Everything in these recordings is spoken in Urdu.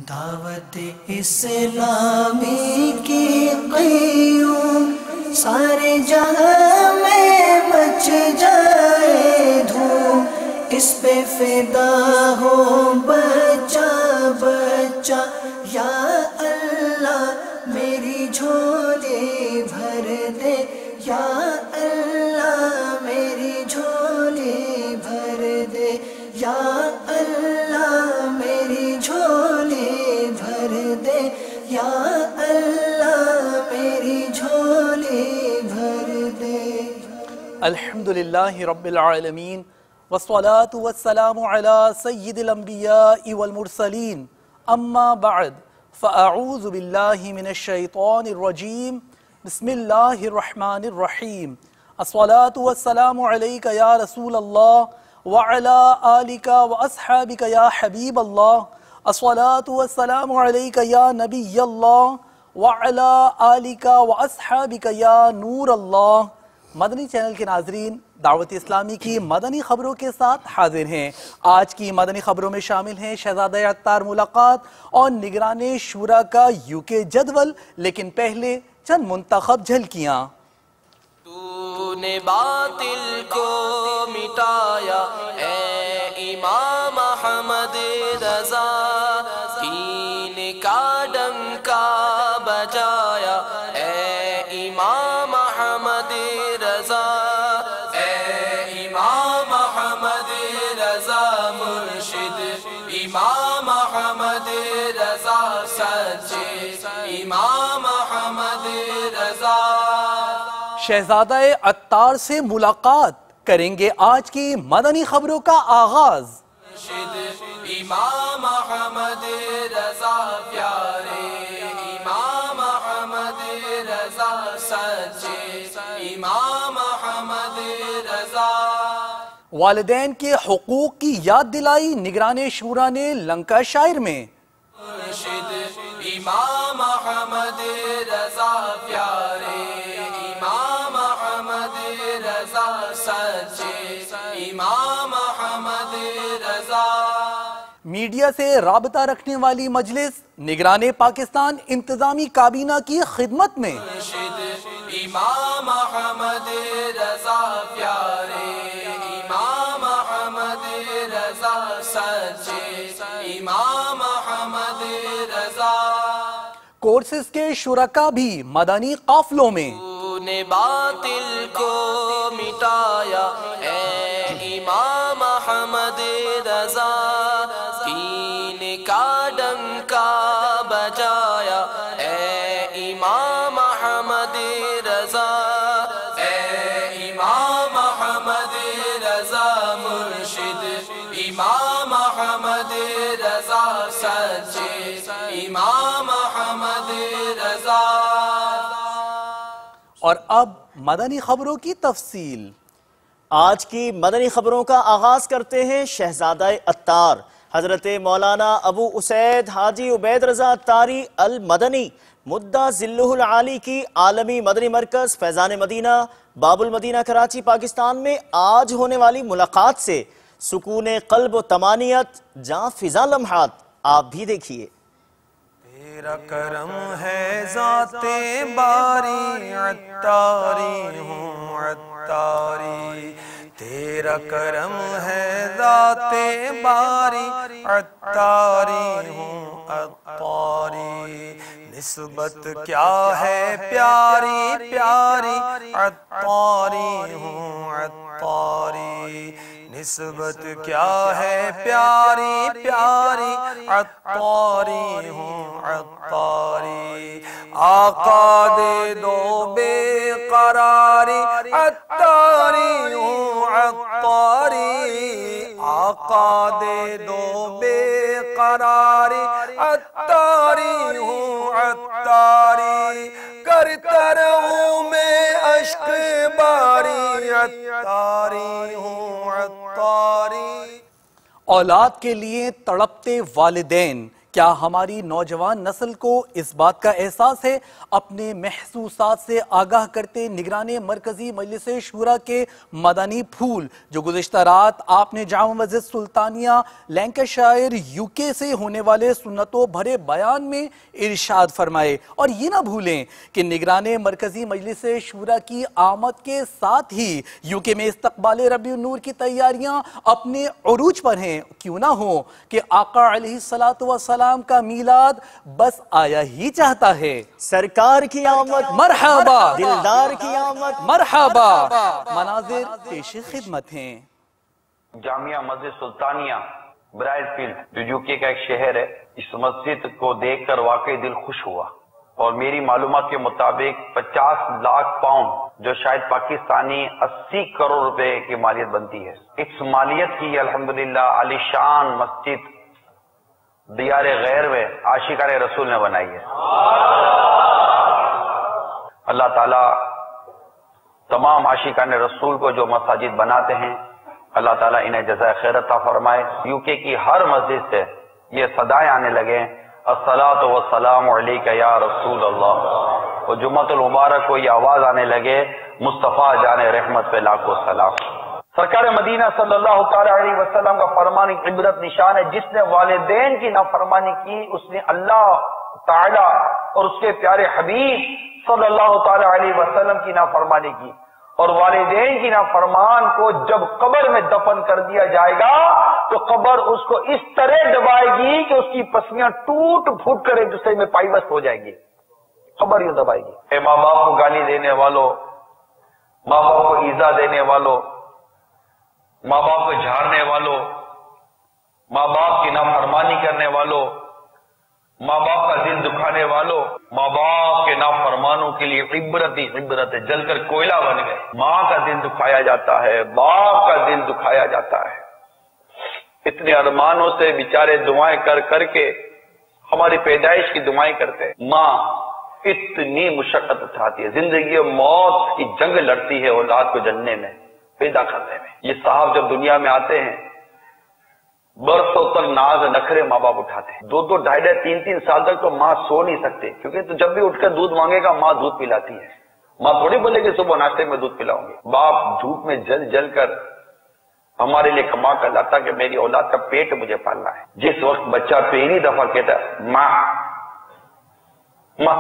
دعوت اسلامی کی قیوم سارے جہاں میں مچ جائے دھوم، اس پہ فدا ہو بچہ بچہ، یا اللہ میری جھولی بھر دے، یا اللہ میری جھولی بھر دے، یا اللہ میری جھولی بھر دے، یا اللہ میری جھولی بھر دے۔ الحمدللہ رب العالمین والصلاة والسلام علی سید الانبیاء والمرسلین، اما بعد فاعوذ باللہ من الشیطان الرجیم، بسم اللہ الرحمن الرحیم۔ الصلاة والسلام علیک یا رسول اللہ وعلی آلک واصحابک یا حبیب اللہ، الصلاة والسلام علیک یا نبی اللہ وعلی آلک واصحابک یا نور اللہ۔ مدنی چینل کے ناظرین، دعوت اسلامی کی مدنی خبروں کے ساتھ حاضر ہیں۔ آج کی مدنی خبروں میں شامل ہیں شہزادہ عطار ملاقات اور نگران شورا کا UK جدول، لیکن پہلے چند منتخب جھلکیاں۔ تو نے باطل کو مٹایا اے امام احمد رضا، دین کا ڈنکا بجایا اے امام احمد رضا، اے امام احمد رضا مرشد، امام احمد رضا سچے، امام احمد رضا۔ شہزادہ عطار سے ملاقات کریں گے آج کی مدنی خبروں کا آغاز۔ امام احمد رضا پیارے، امام احمد رضا سچے، امام احمد رضا۔ والدین کے حقوق کی یاد دلائی نگران شورا نے لنکا شائر میں۔ مرشد امام احمد رضا پیارے، امام احمد رضا سچے، امام احمد رضا۔ میڈیا سے رابطہ رکھنے والی مجلس نگران پاکستان انتظامی کابینہ کی خدمت میں۔ مرشد امام احمد رضا پیارے، امام احمد رضا سچے، امام احمد رضا۔ کورسز کے شرکا بھی مدنی قافلوں میں۔ تو نے باطل کو مٹایا اے امام احمد رضا، دین کا ڈنکا بجایا اے امام احمد رضا، اے امام احمد رضا مرشد، امام احمد رضا سچے، امام احمد رضا۔ اور اب مدنی خبروں کی تفصیل۔ آج کی مدنی خبروں کا آغاز کرتے ہیں شہزادہ عطار حضرت مولانا ابو اسید حاجی عبید رضا عطاری المدنی مدہ ذلہ العالی کی عالمی مدنی مرکز فیضان مدینہ باب المدینہ کراچی پاکستان میں آج ہونے والی ملاقات سے سکون قلب و طمانینت جاں فضا لمحات آپ بھی دیکھیے۔ تیرا کرم ہے ذات باری، عطاری ہوں عطاری، تیرا کرم ہے ذات باری، عطاری ہوں عطاری، نسبت کیا ہے پیاری پیاری، عطاری ہوں عطاری، نسبت کیا ہے پیاری پیاری، عطاری ہوں عطاری، آقا دے دو بے قراری، عطاری ہوں عطاری، آقا دے دو بے قراری، عطاری ہوں عطاری، کرتا رہوں میں عشق باری، عطاری ہوں عطاری۔ اولاد کے لیے تڑپتے والدین کیا ہماری نوجوان نسل کو اس بات کا احساس ہے؟ اپنے محسوسات سے آگاہ کرتے نگران مرکزی مجلس شورا کے مدنی پھول جو گزشتہ رات آپ نے جامع مسجد سلطانیہ لینکشائر UK سے ہونے والے سنتوں بھرے بیان میں ارشاد فرمائے، اور یہ نہ بھولیں کہ نگران مرکزی مجلس شورا کی آمد کے ساتھ ہی UK میں استقبال ربیع النور کی تیاریاں اپنے عروج پر ہیں۔ کیوں نہ ہو کہ آقا علیہ السلام کا میلاد بس آیا ہی چاہتا ہے۔ سرکار کی آمد مرحبا، دلدار کی آمد مرحبا، مناظر پیش خدمت ہیں۔ جامعہ مسجد سلطانیہ برائٹ فیلڈ جو UK کا ایک شہر ہے، اس مسجد کو دیکھ کر واقعی دل خوش ہوا، اور میری معلومات کے مطابق 50 لاکھ پاؤنڈ جو شاید پاکستانی 80 کروڑ روپے کی مالیت بنتی ہے، اس مالیت کی الحمدللہ عالی شان مسجد دیار غیر میں عاشقان رسول نے بنائی ہے۔ اللہ تعالیٰ تمام عاشقان رسول کو جو مساجد بناتے ہیں، اللہ تعالیٰ انہیں جزائے خیر عطا فرمائے۔ UK کی ہر مسجد سے یہ صدائیں آنے لگے، الصلاۃ والسلام علیک یا رسول اللہ، اور جمعۃ المبارک کو یہ آواز آنے لگے، مصطفیٰ جان رحمت پہ لاکھوں سلام۔ سرکار مدینہ صلی اللہ تعالی علیہ وسلم کا فرمان ایک عبرت نشان ہے، جس نے والدین کی نافرمانی کی اس نے اللہ تعالی اور اس کے پیارے حبیب صلی اللہ تعالی علیہ وسلم کی نافرمانی کی، اور والدین کی نافرمان کو جب قبر میں دفن کر دیا جائے گا تو قبر اس کو اس طرح دبائے گی کہ اس کی پسلیاں ٹوٹ پھوٹ کر ایک دوسرے میں پائبست ہو جائیں گی، قبر یوں دبائے گی۔ اے ماں باپ کو گالی دینے والوں، ماں باپ کو ایذا دینے والوں، ماں باپ کو جھاڑنے والوں، ماں باپ کی نافرمانی کرنے والوں، ماں باپ کا دل دکھانے والوں، ماں باپ کے نافرمانوں کے لیے عبرت ہی عبرت ہے، جل کر کوئلہ بن گئے۔ ماں کا دل دکھایا جاتا ہے، باپ کا دل دکھایا جاتا ہے، اتنے ارمانوں سے بیچارے دعائیں کر کر کے ہماری پیدائش کی دعائیں کرتے ہیں۔ ماں اتنی مشقت اٹھاتی ہے، زندگی اور موت کی جنگ لڑتی ہے اولاد کو جننے میں، پیدا کرنے میں۔ یہ صاحب جب دنیا میں آتے ہیں برسوں تک ناز نخرے ماں باپ اٹھاتے ہیں، 2 2.5 3 سال تک تو ماں سو نہیں سکتے، کیونکہ تو جب بھی اٹھ کر دودھ مانگے گا ماں دودھ پلاتی ہے، ماں تھوڑی بولے کہ صبح ناشتے میں دودھ پلاؤں گے۔ باپ دھوپ میں جل جل کر ہمارے لیے کما کر لاتا کہ میری اولاد کا پیٹ مجھے پالنا ہے۔ جس وقت بچہ پہلی دفعہ کہتا ہے ماں ماں،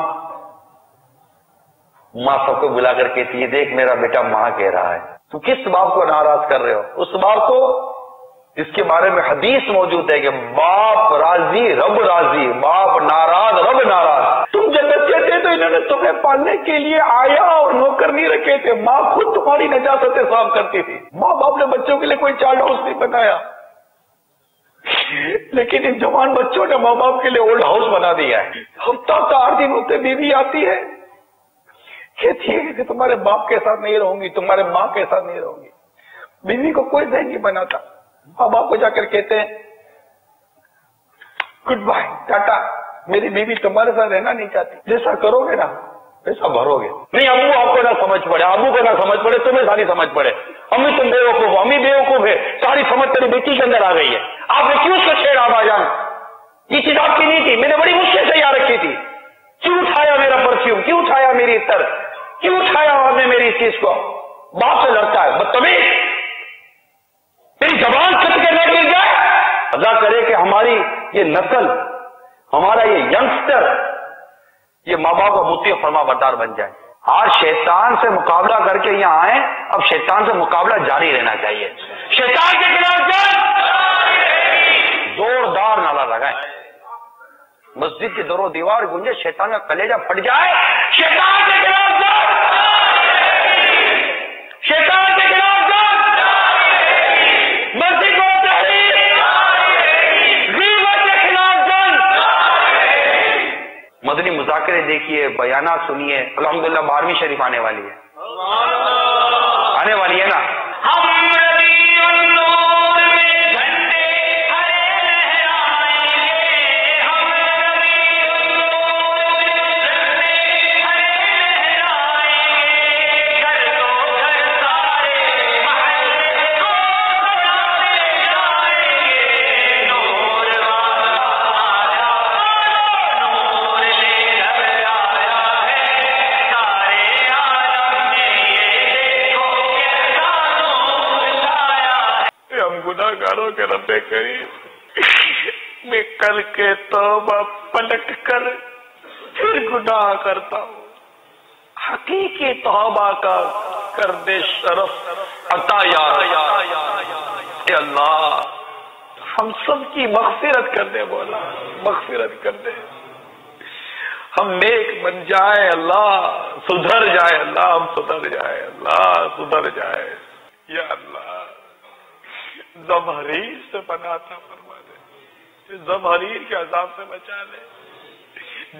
ماں سب کو بلا کر کہتی ہے دیکھ میرا بیٹا ماں کہہ رہا ہے۔ تو کس باپ کو ناراض کر رہے ہو؟ اس باپ کو اس کے بارے میں حدیث موجود ہے کہ باپ راضی رب راضی، باپ ناراض رب ناراض۔ تم جب بچے تھے تو انہوں نے تمہیں پالنے کے لیے آیا اور نوکر نہیں رکھے تھے، ماں خود تمہاری نجاستیں صاف کرتی تھی۔ ماں باپ نے بچوں کے لیے کوئی چارٹ ہاؤس نہیں بنایا، لیکن ان جوان بچوں نے ماں باپ کے لیے اولڈ ہاؤس بنا دیا ہے۔ ہفتہ 4 دن ہوتے بیوی آتی ہے، کہتی ہے کہ تمہارے باپ کے ساتھ نہیں رہوں گی، تمہارے ماں کے ساتھ نہیں رہوں گی۔ بیوی کو کوئی ذہن نہیں بناتا، ماں باپ کو جا کر کہتے ہیں گڈ بائے ٹاٹا، میری بیوی تمہارے ساتھ رہنا نہیں چاہتی، جیسا کرو گے نا ویسا بھرو گے۔ نہیں ابو آپ کو نہ سمجھ پڑے، ابو کو نہ سمجھ پڑے، تمہیں ساری سمجھ پڑے، امی تم بیوقوف ہو، امی بیوقوف ہے، ساری سمجھ تیری بیٹی کے اندر آ گئی ہے۔ آپ نے کیوں اس کو چھیڑا بھائی؟ یہ چیز آپ کی نہیں تھی، میں نے بڑی مشکل سے یاد رکھی تھی۔ کیوں اٹھایا میرا پرفیوم، کیوں اٹھایا میری عطر، کیوں اٹھایا آپ نے میری اس چیز کو؟ باپ سے لڑتا ہے، بدتمیز، میری زبان کٹ کے نہ گر جائے۔ اللہ کرے کہ ہماری یہ نسل، ہمارا یہ ینگسٹر، یہ ماں باپ کا مطیع فرما بردار بن جائے۔ آج شیطان سے مقابلہ کر کے یہاں آئے، اب شیطان سے مقابلہ جاری رہنا چاہیے۔ شیطان کے خلاف جنگ، زوردار نعرہ لگائیں، مسجد کی در و دیوار گونجے، شیطان کا کلیجہ پھٹ جائے۔ شیطان کے خلاف جنگ، شیطان کے خلاف جنگ، مسجد کو تحریر، غیبت کے خلاف جنگ۔ مدنی مذاکرے دیکھیے، بیانات سنیے، الحمدللہ 12ویں شریف آنے والی ہے، آنے والی ہے نا۔ گناہگاروں کے رب کریم میں کر کے توبہ پلٹ کر پھر گناہ کرتا ہوں، حقیقی توبہ کا کر دے شرف عطا یا اے اللہ، ہم سب کی مغفرت کر دے مولا، مغفرت کر دے، ہم نیک بن جائیں اللہ، سدھر جائے اللہ، ہم سدھر جائے اللہ، سدھر جائے یا اللہ۔ زمہریر سے بناتا فرما دے، زمہریر کے عذاب سے بچا لے،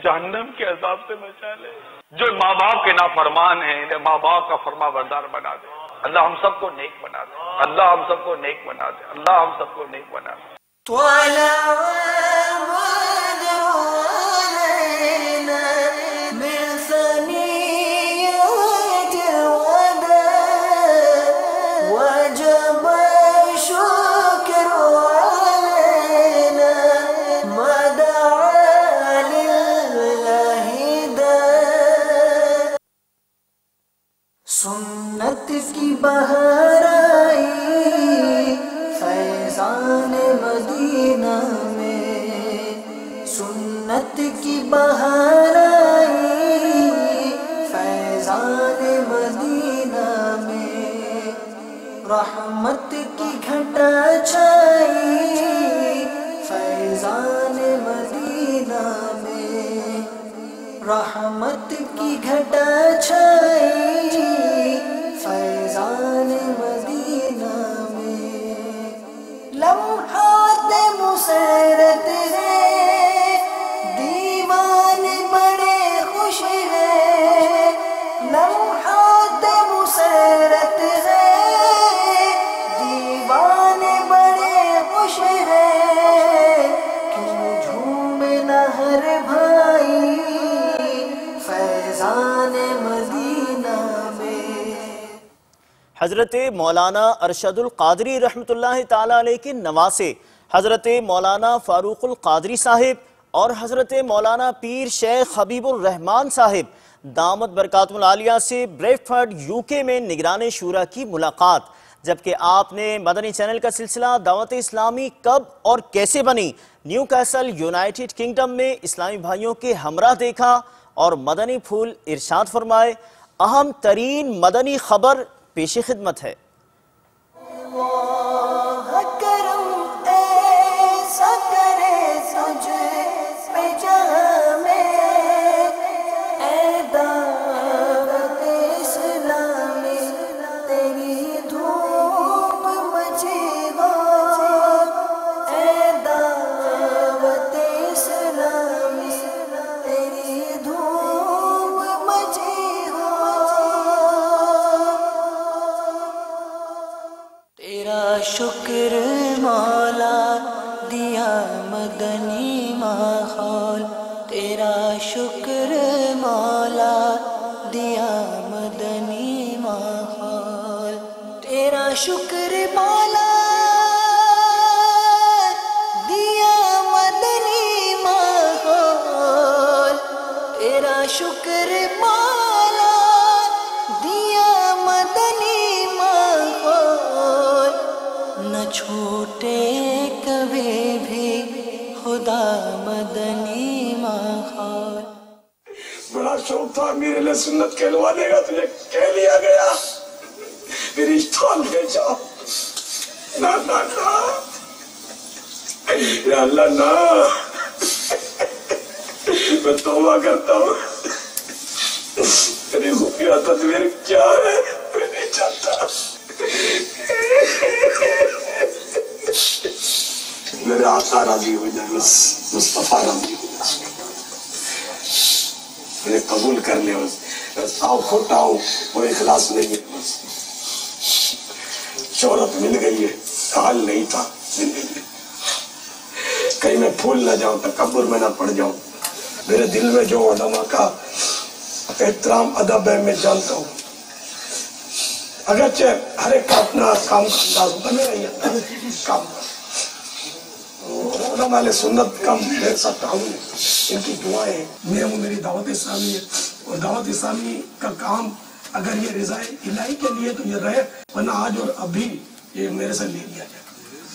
جہنم کے عذاب سے بچا لے۔ جو ماں باپ کے نافرمان ہیں انہیں ماں باپ کا فرما بردار بنا دے اللہ، ہم سب کو نیک بنا دے اللہ، ہم سب کو نیک بنا دے اللہ، ہم سب کو نیک بنا دے۔ سنت کی بہار آئی فیضان مدینہ میں، سنت کی بہار آئی فیضان مدینہ میں، رحمت کی گھٹا چھائی فیضان مدینہ میں، رحمت کی گھٹا چھائی فیضان مدینہ میں، لمحات مسرت ہے دیوان بڑے خوش ہے، لمحات مسرت ہے دیوان بڑے خوش ہے، کیوں جھومے نہ ہر بھائی فیضان مدینہ میں۔ حضرت مولانا ارشد القادری رحمۃ اللہ تعالیٰ علیہ کے نواسے حضرت مولانا فاروق القادری صاحب اور حضرت مولانا پیر شیخ حبیب الرحمان صاحب دامت برکاتہم العالیہ سے بریڈفورڈ UK میں نگران شورا کی ملاقات، جبکہ آپ نے مدنی چینل کا سلسلہ دعوت اسلامی کب اور کیسے بنی نیو کیسل یونائٹڈ کنگڈم میں اسلامی بھائیوں کے ہمراہ دیکھا اور مدنی پھول ارشاد فرمائے۔ اہم ترین مدنی خبر پیش خدمت ہے۔ اللہ کرم ایسا کرے تجھ پہ جہاں میں، اے دعوت اسلامی تیری دھوم مچی ہو، اے دعوت اسلامی تیری دھوم مچی ہو، تیرا شکر مولا دیا مدنی ماحول، تیرا شکر مولا دیا مدنی ماحول، تیرا شکر مولا دیا مدنی ماحول، تیرا شکر مولا دیا مدنی ماحول، نہ چھوٹے کبھی بھی خدا مدنی ماحول۔ بڑا شوق تھا میرے لیے سنت کہلوانے کا، تجھے کہہ لیا گیا، میری اشتغال لے جاؤ، نا نا نا یا اللہ نا، میں توبہ کرتا ہوں، میری خفیہ تدبیر کیا ہے میں نہیں جانتا، میرے آقا راضی ہو جائے، مصطفیٰ راضی ہو جائے، مجھے قبول کر لے، بس آؤ کھوٹا ہوں، وہ اخلاص نہیں ہے، بس شہرت مل گئی ہے، حال نہیں تھا، مل گئی ہے، کہیں میں پھول نہ جاؤں، تکبر میں نہ پڑ جاؤں، میرے دل میں جو علماء کا احترام ادب ہے میں جانتا ہوں، اگرچہ ہر ایک کا اپنا کام کا انداز ہوتا، میرا یہ کام علماء علیہ سنت کم میرے ساتھ تعاون ہے، ان کی دعائیں میں ہوں، میری دعوت اسلامی ہے، اور دعوت اسلامی کا کام اگر یہ رضا الہی کے لیے تو یہ رہے، ورنہ آج اور ابھی یہ میرے سے لے لیا جائے،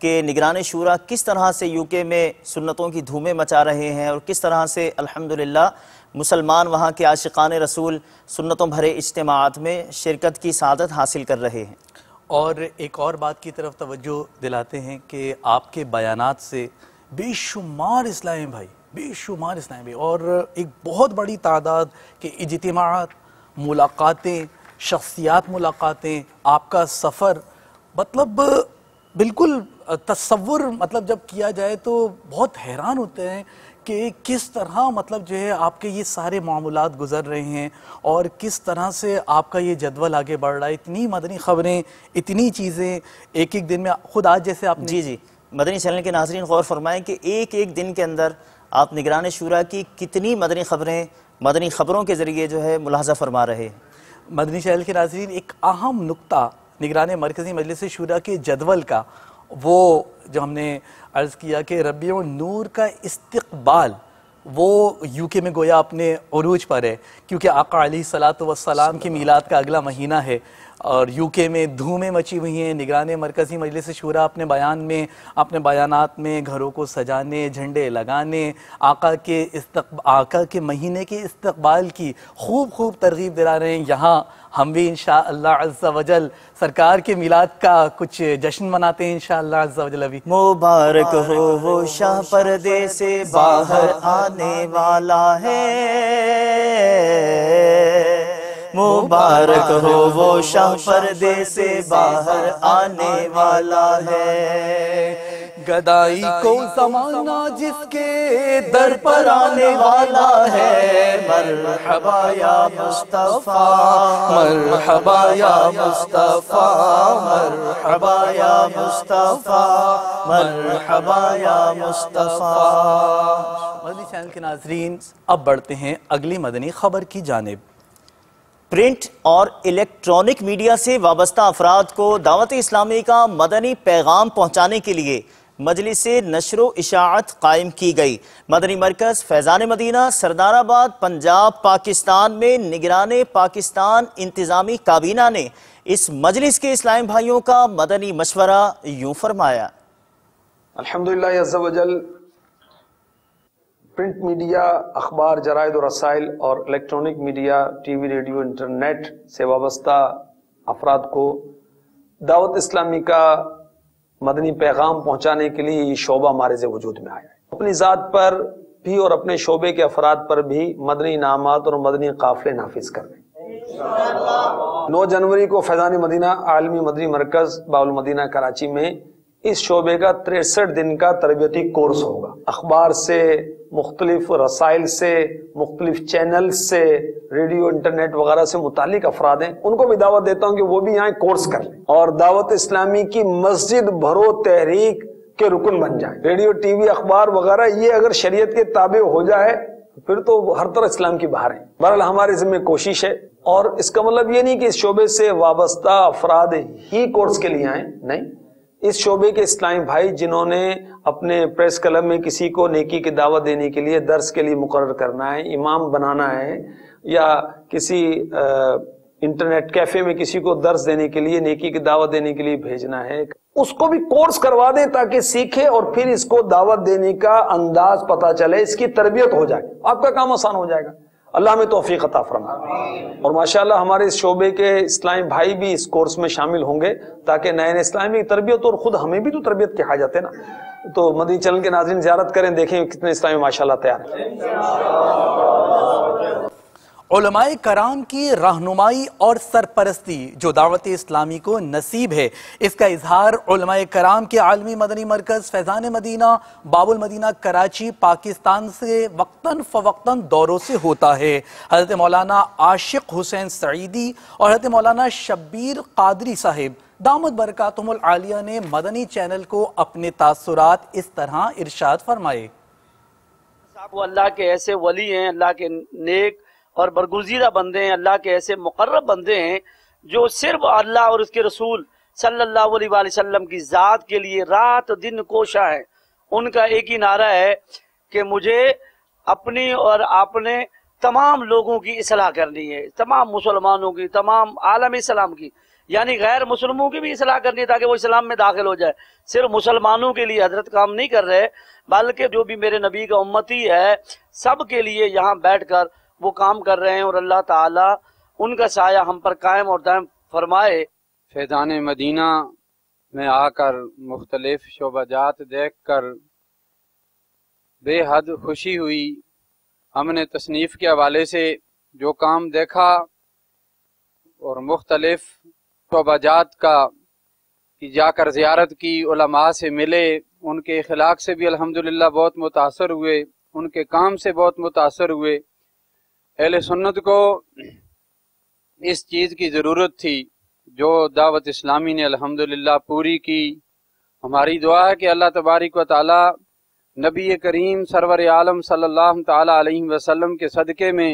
کہ نگران شورا کس طرح سے یو کے میں سنتوں کی دھومیں مچا رہے ہیں اور کس طرح سے الحمدللہ مسلمان وہاں کے عاشقان رسول سنتوں بھرے اجتماعات میں شرکت کی سعادت حاصل کر رہے ہیں۔ اور ایک اور بات کی طرف توجہ دلاتے ہیں کہ آپ کے بیانات سے بے شمار اسلامی بھائی اور ایک بہت بڑی تعداد کے اجتماعات، ملاقاتیں، شخصیات ملاقاتیں، آپ کا سفر، مطلب بالکل تصور مطلب جب کیا جائے تو بہت حیران ہوتے ہیں کہ کس طرح مطلب جو ہے آپ کے یہ سارے معاملات گزر رہے ہیں اور کس طرح سے آپ کا یہ جدول آگے بڑھ رہا ہے۔ اتنی مدنی خبریں، اتنی چیزیں ایک ایک دن میں، خود آج جیسے آپ نے جی مدنی چینل کے ناظرین غور فرمائیں کہ ایک ایک دن کے اندر آپ نگران شورا کی کتنی مدنی خبریں مدنی خبروں کے ذریعے جو ہے ملاحظہ فرما رہے ہیں۔ مدنی چینل کے ناظرین، ایک اہم نقطہ نگران مرکزی مجلس شورا کے جدول کا، وہ جو ہم نے عرض کیا کہ ربیع النور کا استقبال وہ یو کے میں گویا اپنے عروج پر ہے، کیونکہ آقا علیہ الصلاۃ والسلام کی میلاد کا اگلا مہینہ ہے اور یو کے میں دھومیں مچی ہوئی ہیں۔ نگران مرکزی مجلس شورا اپنے بیانات میں گھروں کو سجانے، جھنڈے لگانے، آقا کے مہینے کے استقبال کی خوب ترغیب دلا رہے ہیں۔ یہاں ہم بھی انشاءاللہ عز و جل سرکار کے میلاد کا کچھ جشن مناتے ہیں انشاءاللہ عز و جل۔ ابھی مبارک ہو وہ شاہ پردے سے باہر آنے والا ہے، مبارک ہو وہ شاہ پردے سے باہر آنے والا ہے، گدائی کو زمانہ جس کے در پر آنے والا ہے، مرحبا یا مصطفیٰ، مرحبا یا مصطفیٰ، مرحبا یا مصطفیٰ، مرحبا یا مصطفیٰ۔ مدنی چینل کے ناظرین، اب بڑھتے ہیں اگلی مدنی خبر کی جانب۔ پرنٹ اور الیکٹرانک میڈیا سے وابستہ افراد کو دعوت اسلامی کا مدنی پیغام پہنچانے کے لیے مجلس نشر و اشاعت قائم کی گئی۔ مدنی مرکز فیضان مدینہ سردار آباد پنجاب پاکستان میں نگران پاکستان انتظامی کابینہ نے اس مجلس کے اسلامی بھائیوں کا مدنی مشورہ یوں فرمایا۔ الحمدللہ عز و جل، پرنٹ میڈیا، اخبار، جرائد و رسائل اور electronic media, T V, radio, internet سے وابستہ افراد کو دعوت اسلامی کا مدنی پیغام پہنچانے کے لیے یہ شعبہ مارز وجود میں آیا ہے۔ اپنی ذات پر بھی اور اپنے شعبے کے افراد پر بھی مدنی انعامات اور مدنی قافلے نافذ کر رہے ہیں۔ 9 جنوری کو فیضان مدینہ عالمی مدنی مرکز باب المدینہ کراچی میں اس شعبے کا 63 دن کا تربیتی کورس ہوگا۔ اخبار سے، مختلف رسائل سے، مختلف چینل سے، ریڈیو، انٹرنیٹ وغیرہ سے متعلق افراد ہیں، ان کو بھی دعوت دیتا ہوں کہ وہ بھی یہاں کورس کر لیں اور دعوت اسلامی کی مسجد بھرو تحریک کے رکن بن جائیں۔ ریڈیو، ٹی وی، اخبار وغیرہ یہ اگر شریعت کے تابع ہو جائے پھر تو ہر طرح اسلام کی باہر ہیں۔ بہرحال ہمارے ذمہ کوشش ہے، اور اس کا مطلب یہ نہیں کہ اس شعبے سے وابستہ افراد ہی کورس کے لیے آئیں، نہیں، اس شعبے کے اسلامی بھائی جنہوں نے اپنے پریس کلب میں کسی کو نیکی کی دعوت دینے کے لیے، درس کے لیے مقرر کرنا ہے، امام بنانا ہے، یا کسی انٹرنیٹ کیفے میں کسی کو درس دینے کے لیے، نیکی کی دعوت دینے کے لیے بھیجنا ہے، اس کو بھی کورس کروا دیں تاکہ سیکھے اور پھر اس کو دعوت دینے کا انداز پتہ چلے، اس کی تربیت ہو جائے، آپ کا کام آسان ہو جائے گا۔ اللہ ہمیں توفیق عطا فرمائے۔ اور ماشاءاللہ ہمارے اس شعبے کے اسلامی بھائی بھی اس کورس میں شامل ہوں گے تاکہ نئے نئے اسلامی تربیت، اور خود ہمیں بھی تو تربیت کی حاجت ہے نا۔ تو مدنی چینل کے ناظرین زیارت کریں، دیکھیں کتنے اسلامی ماشاءاللہ تیار ہیں۔ علماء کرام کی رہنمائی اور سرپرستی جو دعوت اسلامی کو نصیب ہے، اس کا اظہار علماء کرام کے عالمی مدنی مرکز فیضان مدینہ باب المدینہ کراچی پاکستان سے وقتاً فوقتاً دوروں سے ہوتا ہے۔ حضرت مولانا عاشق حسین سعیدی اور حضرت مولانا شبیر قادری صاحب دامت برکاتہم العالیہ نے مدنی چینل کو اپنے تاثرات اس طرح ارشاد فرمائے۔ وہ اللہ کے ایسے ولی ہیں، اللہ کے نیک اور برگزیدہ بندے ہیں، اللہ کے ایسے مقرب بندے ہیں جو صرف اللہ اور اس کے رسول صلی اللہ علیہ وآلہ وسلم کی ذات کے لیے رات دن کوشاں ہیں۔ ان کا ایک ہی نعرہ ہے کہ مجھے اپنی اور آپ نے تمام لوگوں کی اصلاح کرنی ہے، تمام مسلمانوں کی، تمام عالم اسلام کی، یعنی غیر مسلموں کی بھی اصلاح کرنی ہے تاکہ وہ اسلام میں داخل ہو جائے۔ صرف مسلمانوں کے لیے حضرت کام نہیں کر رہے، بلکہ جو بھی میرے نبی کا امتی ہے سب کے لیے یہاں بیٹھ کر وہ کام کر رہے ہیں، اور اللہ تعالیٰ ان کا سایہ ہم پر قائم اور دائم فرمائے۔ فیضان مدینہ میں آ کر مختلف شعبہ جات دیکھ کر بے حد خوشی ہوئی۔ ہم نے تصنیف کے حوالے سے جو کام دیکھا اور مختلف شعبہ جات کی جا کر زیارت کی، علماء سے ملے، ان کے اخلاق سے بھی الحمدللہ بہت متاثر ہوئے، ان کے کام سے بہت متاثر ہوئے۔ اہل سنت کو اس چیز کی ضرورت تھی جو دعوت اسلامی نے الحمدللہ پوری کی۔ ہماری دعا ہے کہ اللہ تبارک و تعالی نبی کریم سرور عالم صلی اللہ تعالی علیہ وسلم کے صدقے میں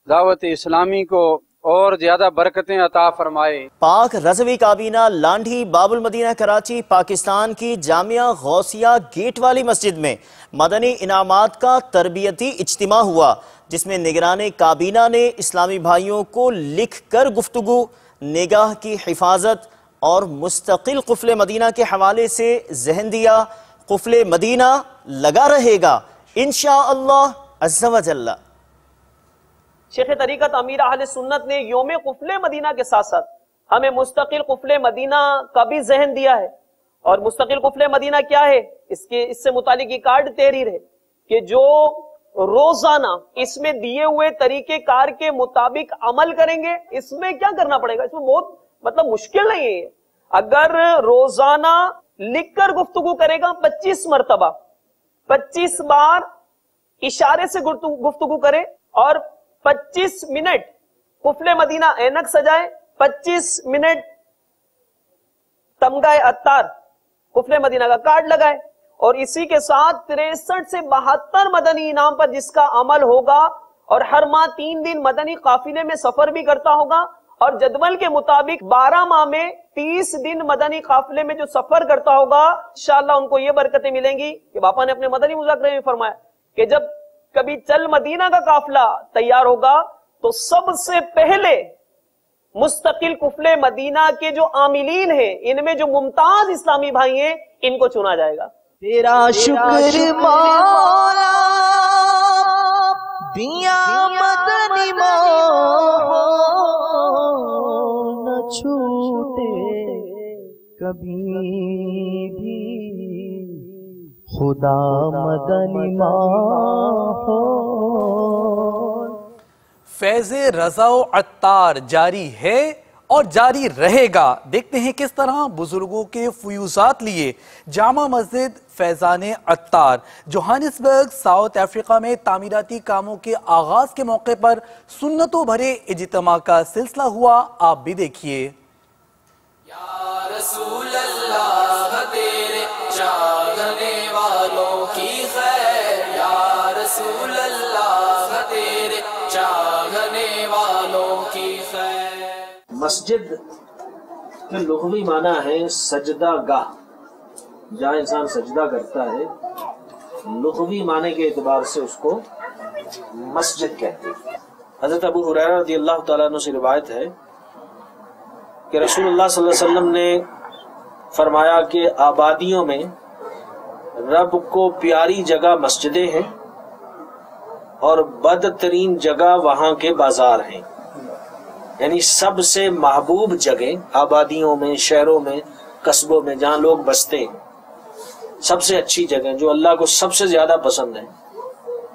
دعوت اسلامی کو اور زیادہ برکتیں عطا فرمائے۔ پاک رضوی کابینہ لانڈھی باب المدینہ کراچی پاکستان کی جامعہ غوثیہ گیٹ والی مسجد میں مدنی انعامات کا تربیتی اجتماع ہوا، جس میں نگران کابینہ نے اسلامی بھائیوں کو لکھ کر گفتگو، نگاہ کی حفاظت اور مستقل قفل مدینہ کے حوالے سے ذہن دیا۔ قفل مدینہ لگا رہے گا انشاءاللہ عز و جل۔ شیخ طریقت امیر اہل سنت نے یوم قفل مدینہ کے ساتھ ساتھ ہمیں مستقل قفل مدینہ کا بھی ذہن دیا ہے، اور مستقل قفل مدینہ کیا ہے، اس سے متعلق یہ کارڈ تحریر ہے کہ جو روزانہ اس میں دیے ہوئے طریقہ کار کے مطابق عمل کریں گے۔ اس میں کیا کرنا پڑے گا، اس میں بہت مشکل نہیں ہے۔ اگر روزانہ لکھ کر گفتگو کرے گا 25 مرتبہ، 25 بار اشارے سے گفتگو کرے، اور 25 منٹ قفل مدینہ اینک سجائے، 25 منٹ تمغہ عطار قفل مدینہ کا کارڈ لگائے، اور اسی کے ساتھ 63 سے 72 مدنی انعام پر جس کا عمل ہوگا، اور ہر ماہ 3 دن مدنی قافلے میں سفر بھی کرتا ہوگا، اور جدول کے مطابق 12 ماہ میں 30 دن مدنی قافلے میں جو سفر کرتا ہوگا، انشاءاللہ ان کو یہ برکتیں ملیں گی کہ باپا نے اپنے مدنی مذاکرے میں فرمایا کہ جب کبھی چل مدینہ کا قافلہ تیار ہوگا تو سب سے پہلے مستقل قفل مدینہ کے جو عاملین ہیں، ان میں جو ممتاز اسلامی بھائی ہیں، ان کو چنا جائے گا۔ تیرا شکر مولا دیا مدنی مولا نہ چھوٹے کبھی بھی، خدا مدنی ماحول۔ فیض رضا و عطار جاری ہے اور جاری رہے گا۔ دیکھتے ہیں کس طرح بزرگوں کے فیوزات لیے جامع مسجد فیضان عطار جوہانسبرگ ساؤتھ افریقہ میں تعمیراتی کاموں کے آغاز کے موقع پر سنتوں بھرے اجتماع کا سلسلہ ہوا، آپ بھی دیکھیے۔ یا رسول اللہ تیرے چاہنے والوں کی خیر، یا رسول اللہ تیرے چاہنے والوں کی خیر۔ مسجد کے لغوی معنی ہے سجدہ گاہ، جہاں انسان سجدہ کرتا ہے، لغوی معنی کے اعتبار سے اس کو مسجد کہتے ہیں۔ حضرت ابو ہریرہ رضی اللہ تعالیٰ عنہ سے روایت ہے کہ رسول اللہ صلی اللہ علیہ وسلم نے فرمایا کہ آبادیوں میں رب کو پیاری جگہ مسجدیں ہیں اور بدترین جگہ وہاں کے بازار ہیں، یعنی سب سے محبوب جگہ آبادیوں میں، شہروں میں، قصبوں میں جہاں لوگ بستے ہیں، سب سے اچھی جگہ جو اللہ کو سب سے زیادہ پسند ہے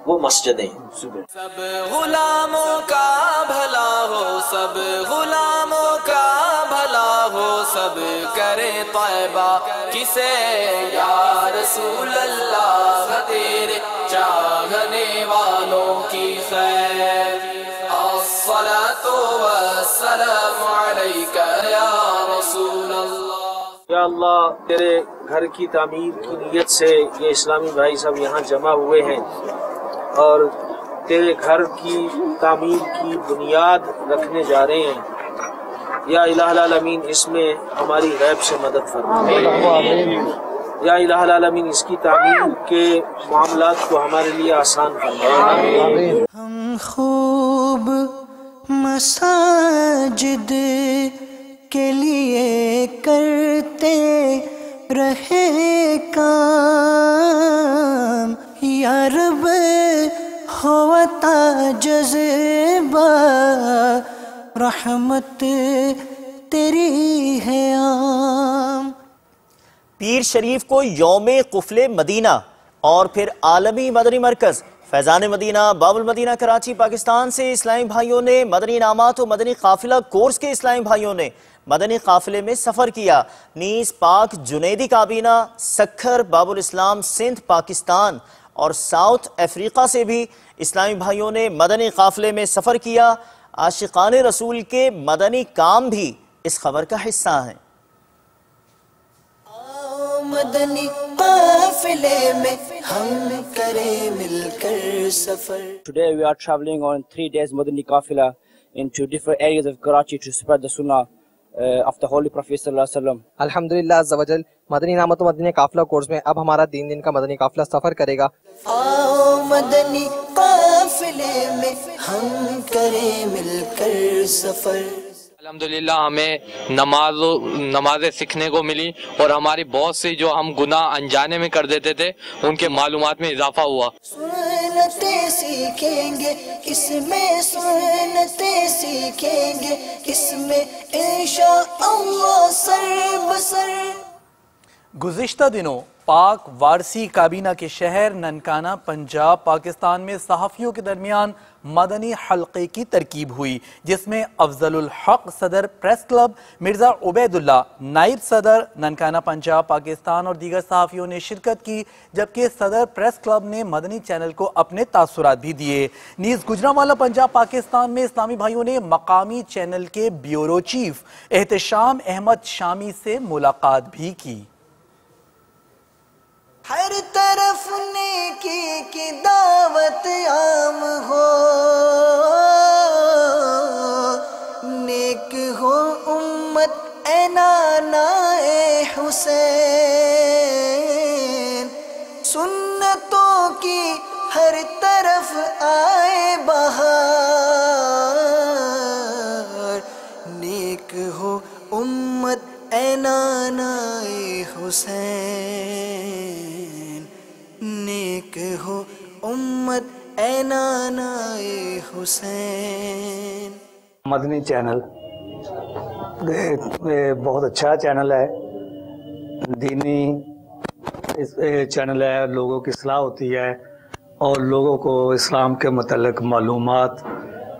وہ مسجدیں ہیں۔ سب غلاموں کا بھلا ہو، سب غلاموں کا بھلا ہو، سب کرے طیبہ کسے، یا رسول اللہ تیرے چاہنے والوں کی خیر۔ الصلاة والسلام علیک یا رسول اللہ۔ یا اللہ تیرے گھر کی تعمیر کی نیت سے یہ اسلامی بھائی سب یہاں جمع ہوئے ہیں اور تیرے گھر کی تعمیر کی بنیاد رکھنے جا رہے ہیں، یا الہ العالمین اس میں ہماری غیب سے مدد فرما، یا الہ العالمین اس کی تعمیر کے معاملات کو ہمارے لیے آسان فرما۔ خوب مساجد کے لیے کرتے رہے کام، یا رب ہوتا جذبہ رحمت تیری ہے عام۔ پیر شریف کو یوم قفل مدینہ اور پھر عالمی مدنی مرکز فیضان مدینہ باب المدینہ کراچی پاکستان سے اسلامی بھائیوں نے مدنی انعامات و مدنی قافلہ کورس کے اسلامی بھائیوں نے مدنی قافلے میں سفر کیا۔ نیز پاک جنیدی کابینہ سکھر باب الاسلام سندھ پاکستان اور ساؤتھ افریقہ سے بھی اسلامی بھائیوں نے مدنی قافلے میں سفر کیا۔ عاشقان رسول کے مدنی کام بھی اس خبر کا حصہ ہیں۔ مدنی قافلے میں ہم کریں مل کر سفر۔ Today we are traveling on 3 days Madani Qafila into different areas of Karachi to spread the Sunnah of the Holy Prophet sallallahu alaihi wasallam. الحمدللہ عز و جل مدنی انعامات و مدنی قافلہ کورس میں اب ہمارا 3 دن کا مدنی قافلہ سفر کرے گا۔ آؤ مدنی قافلے میں ہم کریں مل کر سفر۔ الحمدللہ ہمیں نمازیں سیکھنے کو ملی اور ہماری بہت سی جو ہم گناہ انجانے میں کر دیتے تھے ان کے معلومات میں اضافہ ہوا۔ سنتیں سیکھیں گے اس میں، سنتیں سیکھیں گے اس میں انشاءاللہ سر بسر۔ گزشتہ دنوں پاک وارسی کابینہ کے شہر ننکانہ پنجاب پاکستان میں صحافیوں کے درمیان مدنی حلقے کی ترکیب ہوئی، جس میں افضل الحق صدر پریس کلب، مرزا عبید اللہ نائب صدر ننکانہ پنجاب پاکستان اور دیگر صحافیوں نے شرکت کی، جبکہ صدر پریس کلب نے مدنی چینل کو اپنے تاثرات بھی دیے۔ نیز گجرانوالہ پنجاب پاکستان میں اسلامی بھائیوں نے مقامی چینل کے بیورو چیف احتشام احمد شامی سے ملاقات بھی کی۔ ہر طرف نیکی کی دعوت عام ہو، نیک ہو امت اے نانا اے حسین، سنتوں کی ہر طرف آئے بہار، نیک ہو امت اے نانا اے حسین، نیک ہو امت اے نانا اے حسین۔ مدنی چینل بہت اچھا چینل ہے، دینی چینل ہے، لوگوں کی اصلاح ہوتی ہے اور لوگوں کو اسلام کے متعلق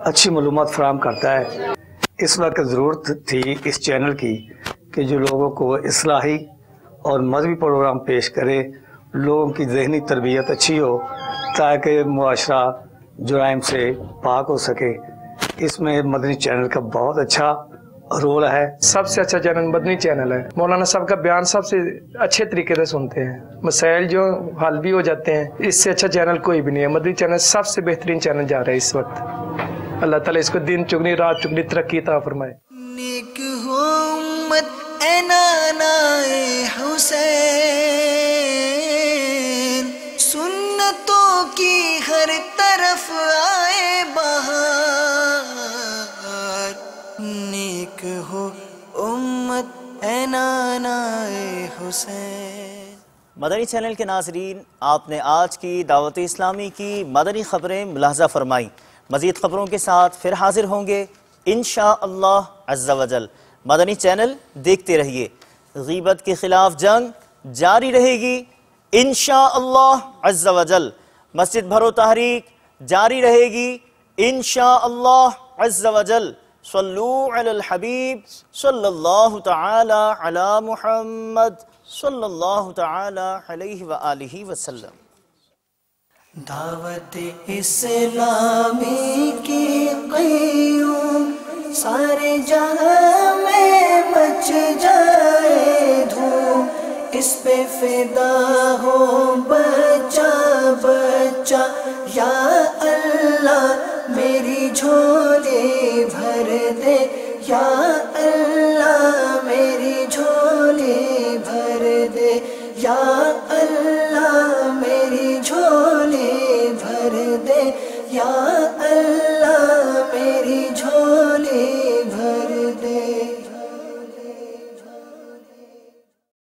اچھی معلومات فراہم کرتا ہے۔ اس وقت ضرورت تھی اس چینل کی کہ جو لوگوں کو اصلاحی اور مذہبی پروگرام پیش کرے، لوگوں کی ذہنی تربیت اچھی ہو تاکہ معاشرہ جرائم سے پاک ہو سکے۔ اس میں مدنی چینل کا بہت اچھا رول ہے۔ سب سے اچھا چینل مدنی چینل ہے، مولانا صاحب کا بیان سب سے اچھے طریقے سے سنتے ہیں، مسائل جو حل بھی ہو جاتے ہیں، اس سے اچھا چینل کوئی بھی نہیں ہے۔ مدنی چینل سب سے بہترین چینل جا رہا ہے اس وقت۔ اللہ تعالیٰ اس کو دن چگنی رات چگنی ترقی عطا فرمائے۔ نیک ہو امت اے نانا اے حسین، سنتوں کی ہر طرف آئے بہار، نیک ہو امت اے نانا اے حسین۔ مدنی چینل کے ناظرین، آپ نے آج کی دعوت اسلامی کی مدنی خبریں ملاحظہ فرمائیں۔ مزید خبروں کے ساتھ پھر حاضر ہوں گے انشاءاللہ عز و جل۔ مدنی چینل دیکھتے رہیے۔ غیبت کے خلاف جنگ جاری رہے گی انشاءاللہ عز و جل۔ مسجد بھرو تحریک جاری رہے گی انشاءاللہ عز و جل۔ صلو علی الحبیب صلی اللہ تعالی علی محمد صلی اللہ تعالی علیہ وآلہ وسلم۔ دعوت اسلامی کی قیوم سارے جہاں میں مچ جائے دھوم، اس پہ فدا ہو بچہ بچہ، یا اللہ میری جھولی بھر دے یا